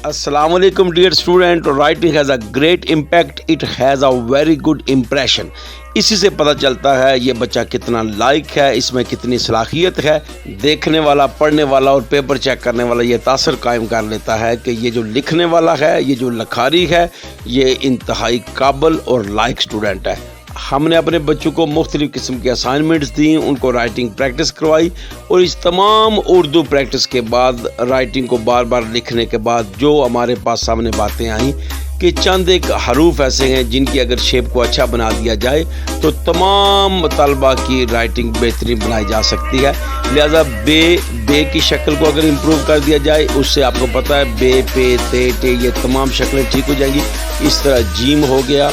Assalamu alaikum dear student. Writing has a great impact. It has a very good impression. इसी से पता चलता है ये बच्चा कितना लायक है, इसमें कितनी सलाहियत है। देखने वाला, पढ़ने वाला और पेपर चेक करने वाला ये तासर कायम कर लेता है कि ये जो लिखने वाला है, ये जो लखारी है, ये इंतहाई काबिल और लायक स्टूडेंट है। हमने अपने बच्चों को मुख्तलिफ़ किस्म की असाइनमेंट्स दी, उनको राइटिंग प्रैक्टिस करवाई और इस तमाम उर्दू प्रैक्टिस के बाद, राइटिंग को बार बार लिखने के बाद जो हमारे पास सामने बातें आई कि चंद एक हरूफ ऐसे हैं जिनकी अगर शेप को अच्छा बना दिया जाए तो तमाम तलबा की राइटिंग बेहतरीन बनाई जा सकती है। लिहाजा बे की शक्ल को अगर इम्प्रूव कर दिया जाए, उससे आपको पता है बे, पे, ते ये तमाम शक्लें ठीक हो जाएंगी। इस तरह जीम हो गया,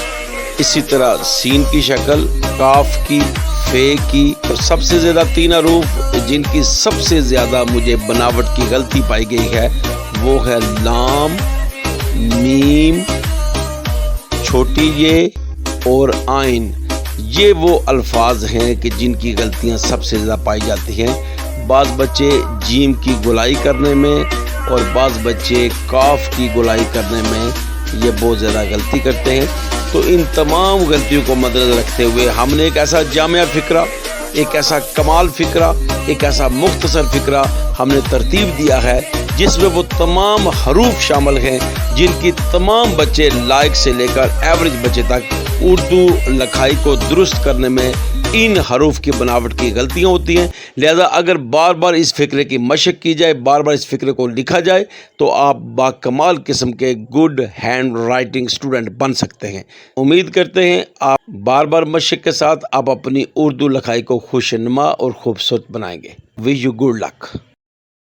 इसी तरह सीन की शक्ल, काफ की, फे की, और सबसे ज़्यादा 3 हरूफ जिनकी सबसे ज़्यादा मुझे बनावट की गलती पाई गई है वो है लाम, मीम, छोटी ये और आइन। ये वो अल्फाज हैं कि जिनकी गलतियां सबसे ज़्यादा पाई जाती हैं। बाज़ बच्चे जीम की गोलाई करने में और बाज़ बच्चे काफ की गोलाई करने में ये बहुत ज़्यादा गलती करते हैं। तो इन तमाम गलतियों को मद्देनज़र रखते हुए हमने एक ऐसा जामिया फ़िक्रा, एक ऐसा कमाल फ़िक्रा, एक ऐसा मुख्तसर फ़िक्रा हमने तरतीब दिया है जिसमें वो तमाम हरूफ शामिल हैं जिनकी तमाम बच्चे लायक से लेकर एवरेज बच्चे तक उर्दू लखाई को दुरुस्त करने में इन हरूफ की बनावट की गलतियां होती हैं। लिहाजा अगर बार बार इस फ़िक्रे की मशक की जाए, बार बार इस फ़िक्रे को लिखा जाए तो आप बाकमाल किस्म के गुड हैंड राइटिंग स्टूडेंट बन सकते हैं। उम्मीद करते हैं आप बार बार मशक के साथ आप अपनी उर्दू लखाई को खुशनुमा और खूबसूरत बनाएंगे। Wish you good luck.